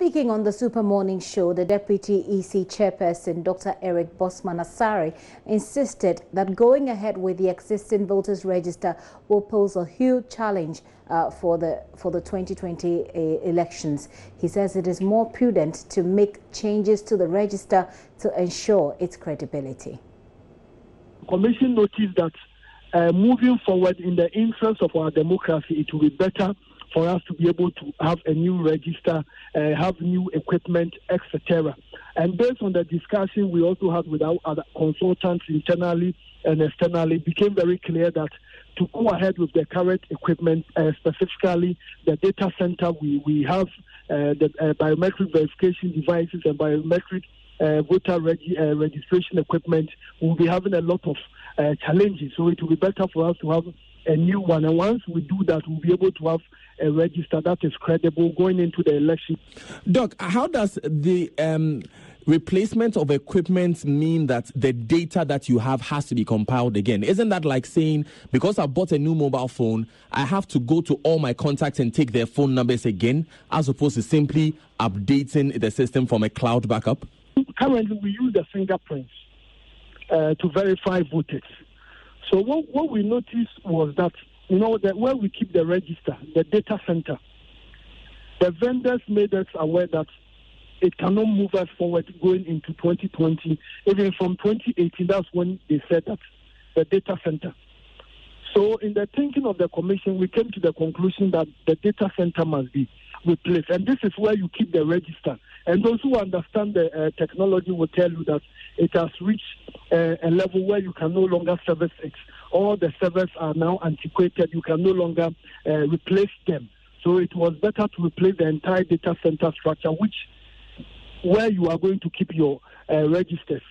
Speaking on the Super Morning Show, the Deputy EC Chairperson, Dr. Eric Bosman Asare, insisted that going ahead with the existing voters register will pose a huge challenge for the 2020 elections. He says it is more prudent to make changes to the register to ensure its credibility. The Commission noticed that moving forward in the interest of our democracy, it will be better for us to be able to have a new register, have new equipment, etc. And based on the discussion we also had with our other consultants internally and externally, it became very clear that to go ahead with the current equipment, specifically the data center, we have the biometric verification devices and biometric voter registration equipment. We'll be having a lot of challenges, so it will be better for us to have a new one. And once we do that, we'll be able to have a register that is credible going into the election. Doc, how does the replacement of equipment mean that the data that you have has to be compiled again? Isn't that like saying, because I bought a new mobile phone, I have to go to all my contacts and take their phone numbers again, as opposed to simply updating the system from a cloud backup? Currently, we use the fingerprints to verify voters. So what we noticed was that, that where we keep the register, the data center, the vendors made us aware that it cannot move us forward going into 2020. Even from 2018, that's when they said that, the data center. So in the thinking of the Commission, we came to the conclusion that the data center must be replaced. And this is where you keep the register. And those who understand the technology will tell you that it has reached a level where you can no longer service it. All the servers are now antiquated. You can no longer replace them. So it was better to replace the entire data center structure, where you are going to keep your registers.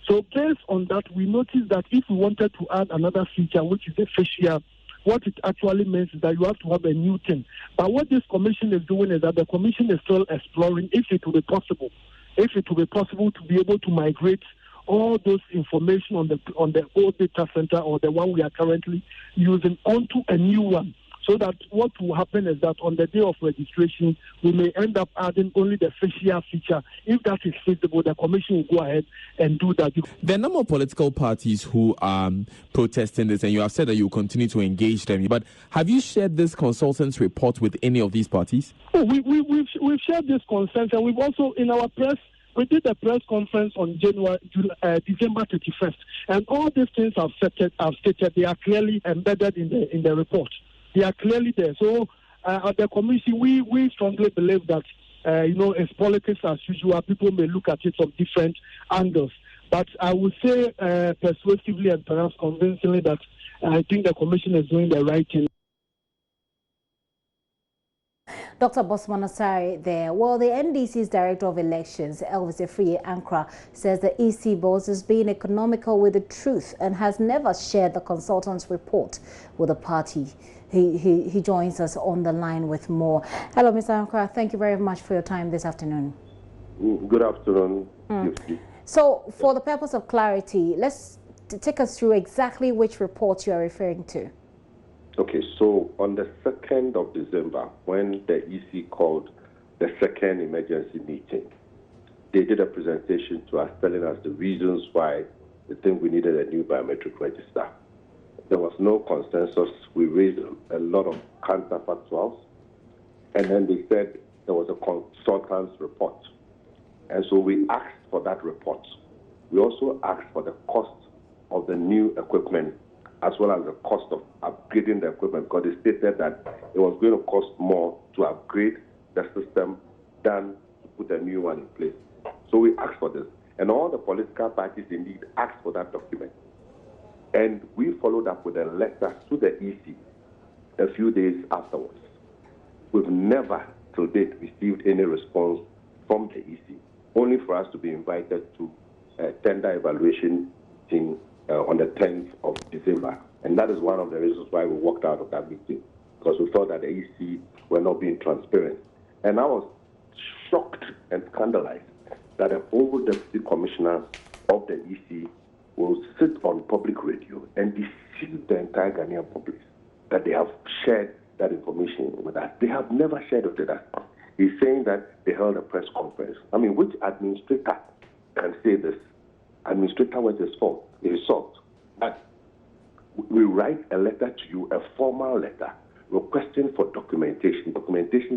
So based on that, we noticed that if we wanted to add another feature, which is the facial, what it actually means is that you have to have a new thing. But what this commission is doing is that the commission is still exploring if it will be possible. If it will be possible to be able to migrate all those information on the old data center or the one we are currently using onto a new one. So that what will happen is that on the day of registration, we may end up adding only the facial feature. If that is feasible, the Commission will go ahead and do that. There are a number of political parties who are protesting this, and you have said that you will continue to engage them. But have you shared this consultant's report with any of these parties? Oh, we've shared this concerns, and we've also, in our press, we did a press conference on December 31st, and all these things I've stated, they are clearly embedded in the report. They are clearly there. So at the Commission, we strongly believe that, it's politics as usual. People may look at it from different angles. But I would say persuasively and perhaps convincingly that I think the Commission is doing the right thing. Dr. Bosman Asare there. Well, the NDC's Director of Elections, Elvis Afriyie Ankrah, says the EC boss is being economical with the truth and has never shared the consultant's report with the party. He joins us on the line with more. Hello, Mr. Ankrah. Thank you very much for your time this afternoon. Good afternoon. So, for the purpose of clarity, let's take us through exactly which report you are referring to. Okay, so on the 2nd of December, when the EC called the second emergency meeting, they did a presentation to us telling us the reasons why they think we needed a new biometric register. There was no consensus. We raised a lot of counterfactuals, and then they said there was a consultant's report. And so we asked for that report. We also asked for the cost of the new equipment as well as the cost of upgrading the equipment, because they stated that it was going to cost more to upgrade the system than to put a new one in place. So we asked for this. And all the political parties indeed asked for that document. And we followed up with a letter to the EC a few days afterwards. We've never, till date, received any response from the EC, only for us to be invited to a tender evaluation thing on the 10th of December. And that is one of the reasons why we walked out of that meeting, because we thought that the EC were not being transparent. And I was shocked and scandalized that a former deputy commissioner of the EC will sit on public radio and deceive the entire Ghanaian public that they have shared that information with us. They have never shared it with us. He's saying that they held a press conference. I mean, which administrator can say this? Administrator was his fault, his fault. But we write a letter to you, a formal letter, requesting for documentation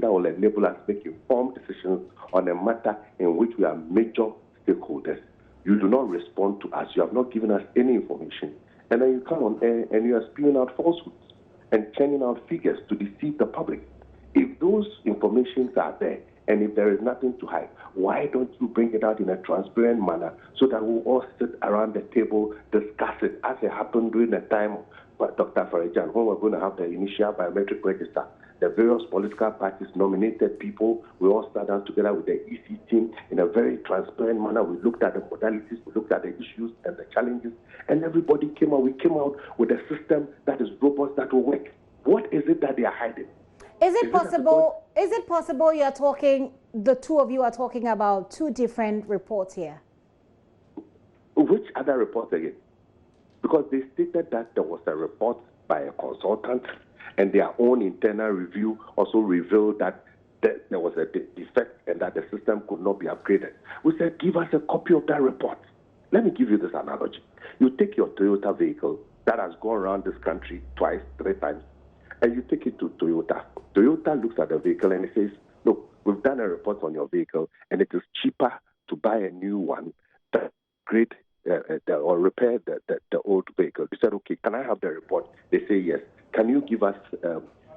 that will enable us to make informed decisions on a matter in which we are major stakeholders. You do not respond to us. You have not given us any information. And then you come on air and you are spewing out falsehoods and churning out figures to deceive the public. If those informations are there, and if there is nothing to hide, why don't you bring it out in a transparent manner so that we'll all sit around the table, discuss it, as it happened during the time of Dr. Afriyie Ankrah, when we're going to have the initial biometric register. The various political parties nominated people. We all sat down together with the EC team in a very transparent manner. We looked at the modalities, we looked at the issues and the challenges, and everybody came out. We came out with a system that is robust, that will work. What is it that they are hiding? Is it possible? Is it possible you are talking? The two of you are talking about two different reports here. Which other reports again? Because they stated that there was a report by a consultant, and their own internal review also revealed that there was a defect and that the system could not be upgraded. We said, give us a copy of that report. Let me give you this analogy. You take your Toyota vehicle that has gone around this country twice, 3 times, and you take it to Toyota. Toyota looks at the vehicle and it says, look, we've done a report on your vehicle, and it is cheaper to buy a new one than upgrade or repair the old vehicle. You said, okay, can I have the report? They say yes. Can you give us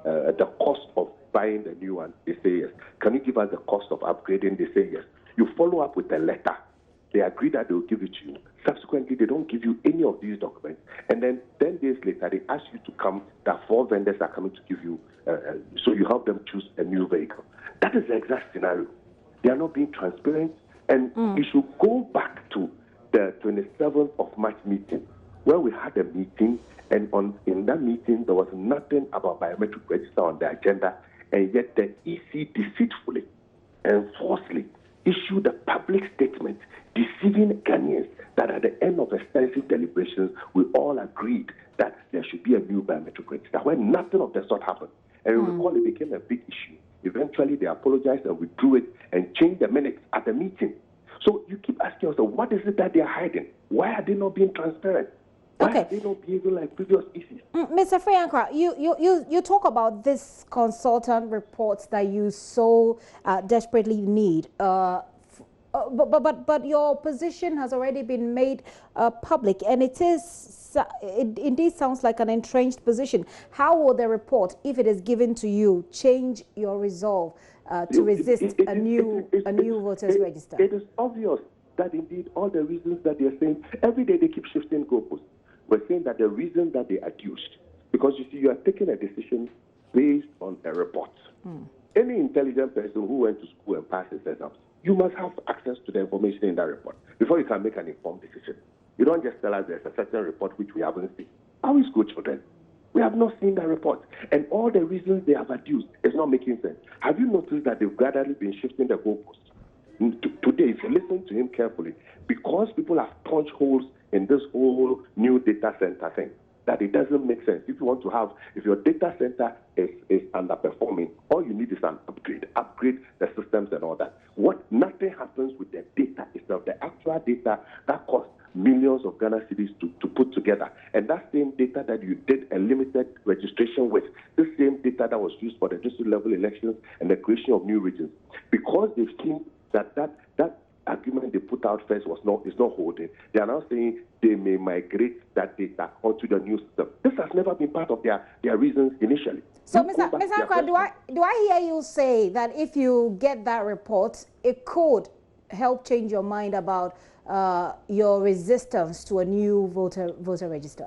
the cost of buying the new one? They say yes. Can you give us the cost of upgrading? They say yes. You follow up with a letter. They agree that they will give it to you. Subsequently, they don't give you any of these documents. And then 10 days later, they ask you to come. That 4 vendors are coming to give you, so you help them choose a new vehicle. That is the exact scenario. They are not being transparent. And you should go back to the 27th of March meeting, where we had a meeting, and in that meeting, there was nothing about biometric register on the agenda, and yet the EC deceitfully and falsely issued a public statement deceiving Ghanaians that at the end of extensive deliberations, we all agreed that there should be a new biometric register, when nothing of the sort happened. And you recall, it became a big issue. Eventually, they apologized and withdrew it and changed the minutes at the meeting. So you keep asking yourself, what is it that they are hiding? Why are they not being transparent? Why are they not behaving like previous issues? Mr. Afriyie Ankrah, you talk about this consultant reports that you so desperately need. But your position has already been made public, and it indeed sounds like an entrenched position. How will the report, if it is given to you, change your resolve to resist a new voters register? It is obvious that indeed all the reasons that they are saying, every day they keep shifting goalposts. We're saying that the reason that they adduced, because you see, you are taking a decision based on a report. Any intelligent person who went to school and passed his exams, you must have access to the information in that report before you can make an informed decision. You don't just tell us there's a certain report which we haven't seen. Are we school children? We have not seen that report. And all the reasons they have adduced is not making sense. Have you noticed that they've gradually been shifting the goalposts? Today, if you listen to him carefully, because people have punched holes in this whole new data center thing, that it doesn't make sense. If you want to have, if your data center is underperforming, all you need is an upgrade the systems and all that. Nothing happens with the data itself, the actual data that costs millions of Ghana cedis to put together. And that same data that you did a limited registration with, the same data that was used for the district level elections and the creation of new regions, because they've seen that argument they put out first is not holding. They are now saying they may migrate that data onto the new system. This has never been part of their reasons initially. So, Mr. Ankrah, do I hear you say that if you get that report, it could help change your mind about your resistance to a new voter register?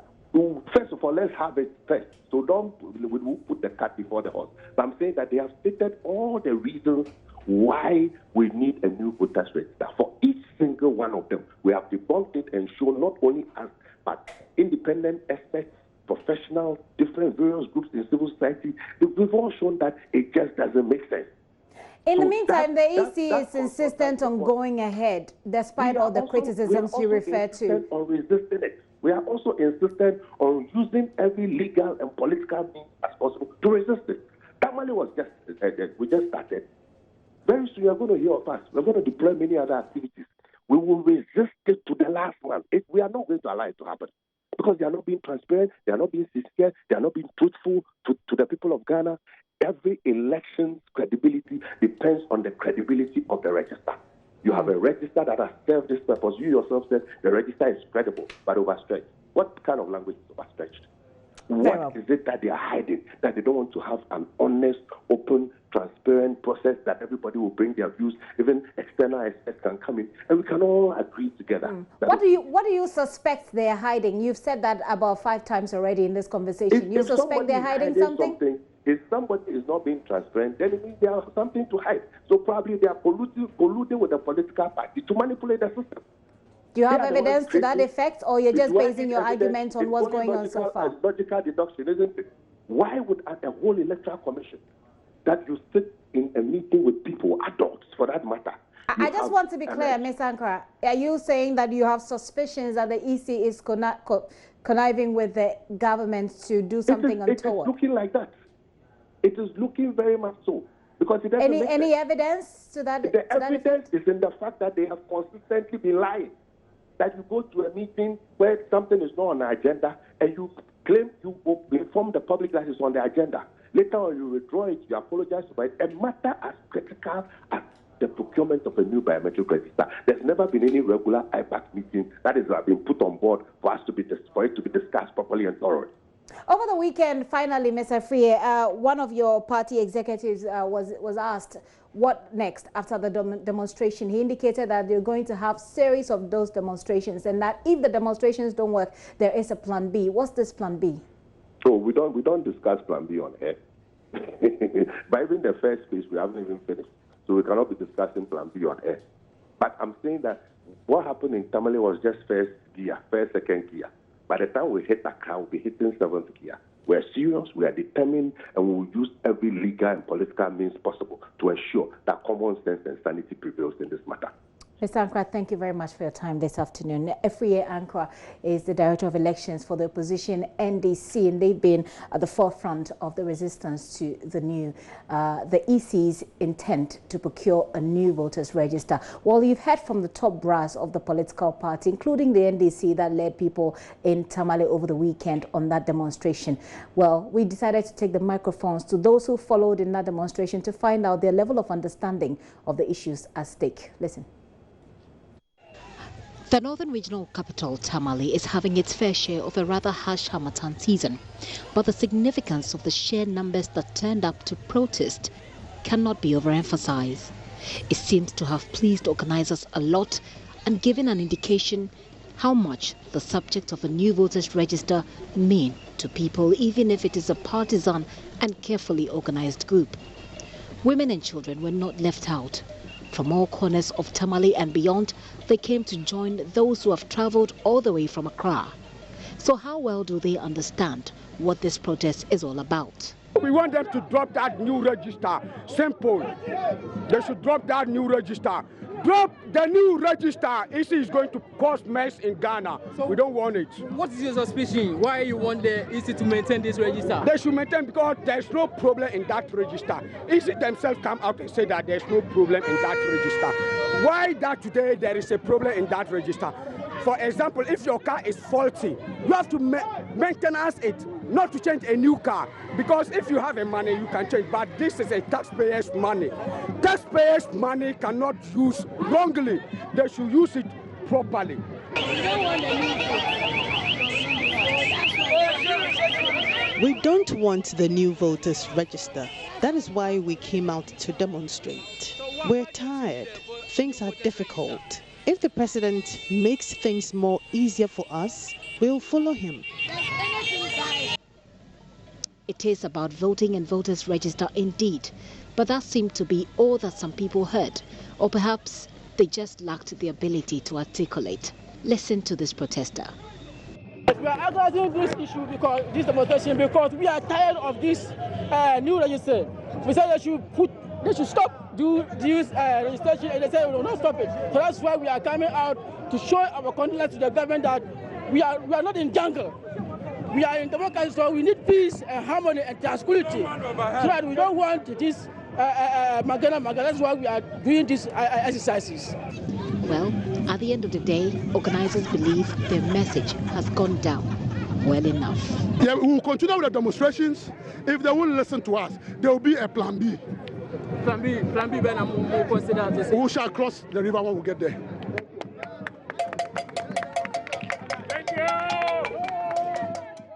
First of all, let's have it first. So we'll put the cat before the horse. But I'm saying that they have stated all the reasons why we need a new voters register. For each single one of them, we have debunked it and shown not only us, but independent experts, professionals, different various groups in civil society. We've all shown that it just doesn't make sense. In the meantime, the EC is insistent on going ahead, despite all the criticisms you refer to. On resisting it. We are also insistent on using every legal and political means as possible to resist it. That money was we just started. Very soon you're going to hear of us. We're going to deploy many other activities. We will resist it to the last one. We are not going to allow it to happen because they are not being transparent, they are not being sincere, they are not being truthful to the people of Ghana. Every election's credibility depends on the credibility of the register. You have a register that has served this purpose. You yourself said the register is credible but overstretched. What kind of language is overstretched? What is it that they are hiding? That they don't want to have an honest, open, transparent process that everybody will bring their views, even external experts can come in, and we can all agree together. What do you suspect they are hiding? You've said that about 5 times already in this conversation. You suspect they're hiding something? If somebody is not being transparent, then it means they have something to hide. So probably they are colluding with the political party to manipulate the system. Do you have evidence to that effect, or you're just basing your argument on what's going on so far? Logical deduction, isn't it? Why would a whole electoral commission that you sit in a meeting with people, adults for that matter? I just want to be clear, Ms. Ankrah. Are you saying that you have suspicions that the EC is conniving with the government to do something untoward? It is looking like that. It is looking very much so. Because it doesn't any evidence to that? The evidence is in the fact that they have consistently been lying. That you go to a meeting where something is not on the agenda and you claim you inform the public that it's on the agenda. Later on, you withdraw it, you apologize for it. A matter as critical as the procurement of a new biometric register. There's never been any regular IPAC meeting that has been put on board for it to be discussed properly and thoroughly. Over the weekend, finally, Mr. Afriyie, one of your party executives was asked what next after the demonstration. He indicated that they're going to have series of those demonstrations and that if the demonstrations don't work, there is a plan B. What's this plan B? So we don't discuss plan B on air. But even the first phase, we haven't even finished. So we cannot be discussing plan B on air. But I'm saying that what happened in Tamale was just first, second gear. By the time we hit Accra, we'll be hitting 7th gear. We're serious, we are determined, and we will use every legal and political means possible to ensure that common sense and sanity prevails in this matter. Mr. Ankrah, thank you very much for your time this afternoon. Afriyie Ankrah is the Director of Elections for the opposition NDC, and they've been at the forefront of the resistance to the EC's intent to procure a new voters register. Well, you've heard from the top brass of the political party, including the NDC that led people in Tamale over the weekend on that demonstration. Well, we decided to take the microphones to those who followed in that demonstration to find out their level of understanding of the issues at stake. Listen. The northern regional capital, Tamale, is having its fair share of a rather harsh Harmattan season. But the significance of the sheer numbers that turned up to protest cannot be overemphasized. It seems to have pleased organizers a lot and given an indication how much the subject of a new voters register mean to people, even if it is a partisan and carefully organized group. Women and children were not left out. From all corners of Tamale and beyond, they came to join those who have traveled all the way from Accra. So how well do they understand what this protest is all about? We want them to drop that new register. Simple. They should drop that new register. Drop the new register. EC is going to cause mess in Ghana. So we don't want it. What is your suspicion? Why you want the EC to maintain this register? They should maintain because there's no problem in that register. EC themselves come out and say that there's no problem in that register. Why that today there is a problem in that register? For example, if your car is faulty, you have to maintenance it, not to change a new car. Because if you have a money, you can change. But this is a taxpayer's money. Taxpayers' money cannot use wrongly. They should use it properly. We don't want the new voters register. That is why we came out to demonstrate. We're tired. Things are difficult. If the president makes things more easier for us, we'll follow him. It is about voting and voters register indeed, but that seemed to be all that some people heard, or perhaps they just lacked the ability to articulate. Listen to this protester. We are addressing this issue because this demonstration because we are tired of this new register. We said they should stop this registration, and they said we will not stop it. So that's why we are coming out to show our confidence to the government that we are not in jungle. We are in democracy, so we need peace and harmony and tranquility. So that we don't want this Magana. That's why we are doing these exercises. Well, at the end of the day, organizers believe their message has gone down well enough. Yeah, we will continue with the demonstrations. If they won't listen to us, there will be a plan B. Plan B, when I'm considered to say. We shall cross the river when we get there. Thank you.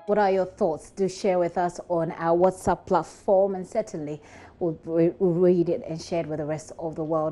What are your thoughts? Do share with us on our WhatsApp platform, and certainly we'll read it and share it with the rest of the world.